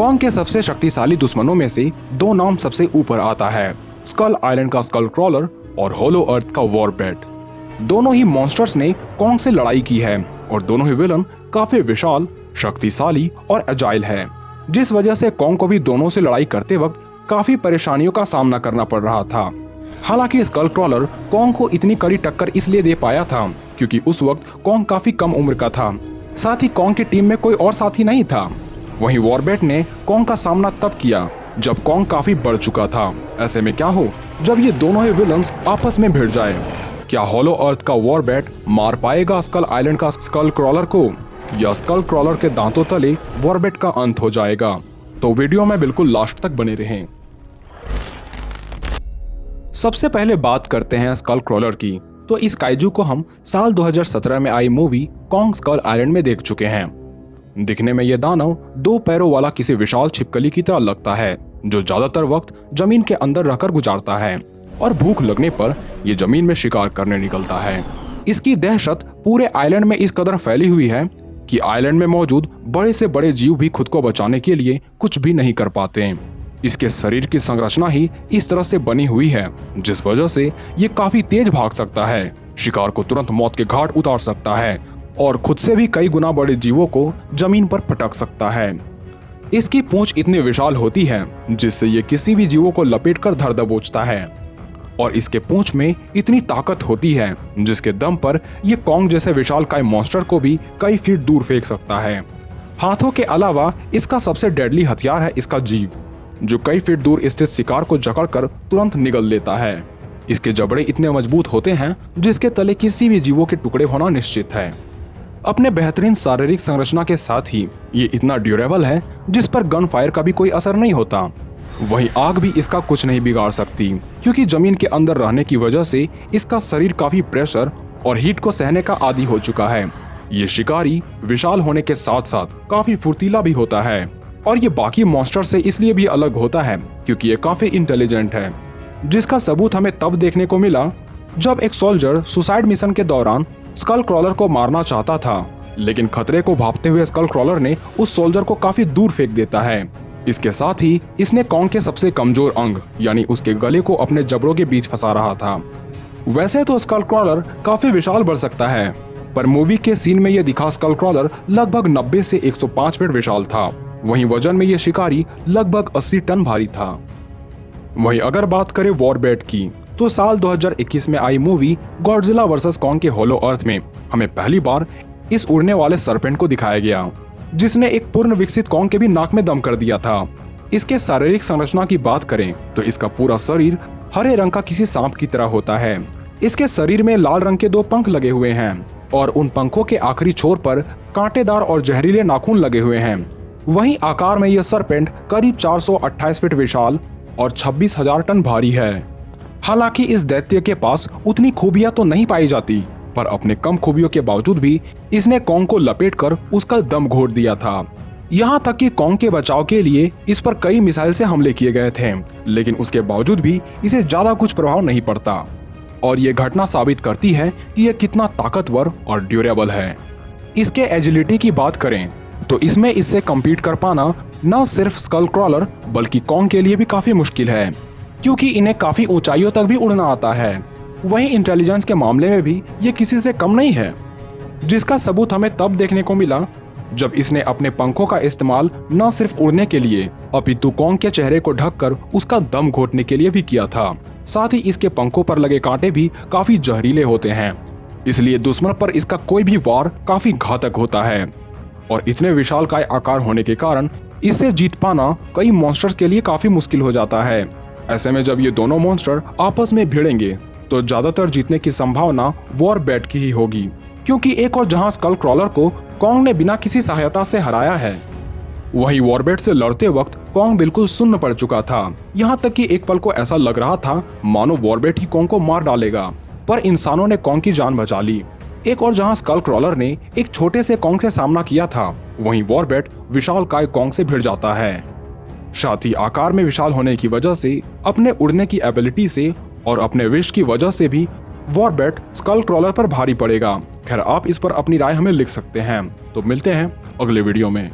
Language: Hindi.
कॉन्ग के सबसे शक्तिशाली दुश्मनों में से दो नाम सबसे ऊपर आता है, स्कल आइलैंड का स्कल क्रॉलर और होलो अर्थ का वॉरबैट। दोनों ही मॉन्स्टर्स ने कॉन्ग से लड़ाई की है और दोनों ही विलन काफी विशाल, शक्तिशाली और एजाइल है, जिस वजह से कॉन्ग को भी दोनों से लड़ाई करते वक्त काफी परेशानियों का सामना करना पड़ रहा था। हालांकि स्कल क्रॉलर कॉन्ग को इतनी कड़ी टक्कर इसलिए दे पाया था क्योंकि उस वक्त कॉन्ग काफी कम उम्र का था, साथ ही कॉन्ग की टीम में कोई और साथी नहीं था। वहीं वॉरबैट ने कॉन्ग का सामना तब किया जब कॉन्ग काफी बढ़ चुका था। ऐसे में क्या हो जब ये दोनों ही विलन्स आपस में भिड़ जाए? क्या होलो अर्थ का वॉरबैट मार पाएगा स्कल आइलैंड का स्कल क्रॉलर को, या स्कल क्रॉलर के दांतों तले वॉरबैट का अंत हो जाएगा? तो वीडियो में बिल्कुल लास्ट तक बने रहें। सबसे पहले बात करते हैं स्कल क्रॉलर की। तो इस काइजू को हम साल 2017 में आई मूवी कॉन्ग स्कल आइलैंड में देख चुके हैं। दिखने में यह दानव दो पैरों वाला किसी विशाल छिपकली की तरह लगता है, जो ज्यादातर वक्त जमीन के अंदर रहकर गुजारता है और भूख लगने पर यह जमीन में शिकार करने निकलता है। इसकी दहशत पूरे आइलैंड में इस कदर फैली हुई है कि आइलैंड में मौजूद बड़े से बड़े जीव भी खुद को बचाने के लिए कुछ भी नहीं कर पाते। इसके शरीर की संरचना ही इस तरह से बनी हुई है जिस वजह से ये काफी तेज भाग सकता है, शिकार को तुरंत मौत के घाट उतार सकता है और खुद से भी कई गुना बड़े जीवों को जमीन पर पटक सकता है। इसकी पूंछ इतनी विशाल होती है जिससे ये किसी भी जीवों को लपेटकर धर दबोचता है और इसके पूंछ में इतनी ताकत होती है जिसके दम पर ये कॉन्ग जैसे विशालकाय मॉन्स्टर को भी कई फीट दूर फेंक सकता है। हाथों के अलावा इसका सबसे डेडली हथियार है इसका जीभ, जो कई फीट दूर स्थित शिकार को जकड़कर तुरंत निगल लेता है। इसके जबड़े इतने मजबूत होते हैं जिसके तले किसी भी जीवों के टुकड़े होना निश्चित है। अपने बेहतरीन शारीरिक संरचना के साथ ही ये इतना ड्यूरेबल है जिस पर गन फायर का भी कोई असर नहीं होता। वहीं आग भी इसका कुछ नहीं बिगाड़ सकती क्योंकि जमीन के अंदर रहने की वजह से इसका शरीर काफी प्रेशर और हीट को सहने का आदी हो चुका है। ये शिकारी विशाल होने के साथ साथ काफी फुर्तीला भी होता है और ये बाकी मॉन्स्टर से इसलिए भी अलग होता है क्योंकि ये काफी इंटेलिजेंट है, जिसका सबूत हमें तब देखने को मिला जब एक सोल्जर सुसाइड मिशन के दौरान स्कल क्रॉलर को मारना चाहता था, लेकिन खतरे को भांपते हुए स्कल क्रॉलर ने उस सोल्जर को काफी दूर फेंक देता है। इसके साथ ही इसने कॉन्ग के सबसे कमजोर अंग यानी उसके गले को अपने जबड़ों के बीच फंसा रहा था। वैसे तो स्कल क्रॉलर काफी विशाल बढ़ सकता है, पर मूवी के सीन में यह दिखा स्कल क्रॉलर लगभग 90 से 105 फीट विशाल था। वहीं वजन में यह शिकारी लगभग 80 टन भारी था। वहीं अगर बात करें वॉरबैट की, तो साल 2021 में आई मूवी गॉडजिला वर्सेस कॉन्ग के होलो अर्थ में हमें पहली बार इस उड़ने वाले सरपेंट को दिखाया गया, जिसने एक पूर्ण विकसित कॉन्ग के भी नाक में दम कर दिया था। इसके शारीरिक संरचना की बात करें तो इसका पूरा शरीर हरे रंग का किसी सांप की तरह होता है। इसके शरीर में लाल रंग के दो पंख लगे हुए हैं और उन पंखों के आखिरी छोर पर कांटेदार और जहरीले नाखून लगे हुए हैं। वहीं आकार में यह सरपेंट करीब 428 फीट विशाल और 26,000 टन भारी है। हालांकि इस दैत्य के पास उतनी खूबियां तो नहीं पाई जाती, पर अपने कम खूबियों के बावजूद भी इसने कॉन्ग को लपेटकर उसका दम घोट दिया था। यहाँ तक कि कॉन्ग के बचाव के लिए इस पर कई मिसाइल से हमले किए गए थे, लेकिन उसके बावजूद भी इसे ज्यादा कुछ प्रभाव नहीं पड़ता। और ये घटना साबित करती है कि यह कितना ताकतवर और ड्यूरेबल है। इसके एजिलिटी की बात करें तो इसमें इससे कम्पीट कर पाना न सिर्फ स्कल क्रॉलर बल्कि कॉन्ग के लिए भी काफी मुश्किल है, क्योंकि इन्हें काफी ऊंचाइयों तक भी उड़ना आता है। वहीं इंटेलिजेंस के मामले में भी ये किसी से कम नहीं है, जिसका सबूत हमें तब देखने को मिला जब इसने अपने पंखों का इस्तेमाल न सिर्फ उड़ने के लिए अपितु कॉन्ग के चेहरे को ढककर उसका दम घोटने के लिए भी किया था। साथ ही इसके पंखों पर लगे कांटे भी काफी जहरीले होते हैं, इसलिए दुश्मन पर इसका कोई भी वार काफी घातक होता है। और इतने विशालकाय आकार होने के कारण इसे जीत पाना कई मॉन्स्टर्स के लिए काफी मुश्किल हो जाता है। ऐसे में जब ये दोनों मॉन्स्टर आपस में भिड़ेंगे तो ज्यादातर जीतने की संभावना वॉरबैट की ही होगी, क्योंकि एक और जहां स्कल क्रॉलर को कॉन्ग ने बिना किसी सहायता से हराया है, वहीं वॉरबैट से लड़ते वक्त कॉन्ग बिल्कुल सुन्न पड़ चुका था। यहाँ तक कि एक पल को ऐसा लग रहा था मानो वॉरबैट ही कॉन्ग को मार डालेगा, पर इंसानों ने कॉन्ग की जान बचा ली। एक और जहां स्कल क्रॉलर ने एक छोटे से कॉन्ग से सामना किया था, वहीं वॉरबैट विशालकाय कॉन्ग से भिड़ जाता है। साथ ही आकार में विशाल होने की वजह से, अपने उड़ने की एबिलिटी से और अपने विश की वजह से भी वॉरबैट स्कल क्रॉलर पर भारी पड़ेगा। खैर, आप इस पर अपनी राय हमें लिख सकते हैं। तो मिलते हैं अगले वीडियो में।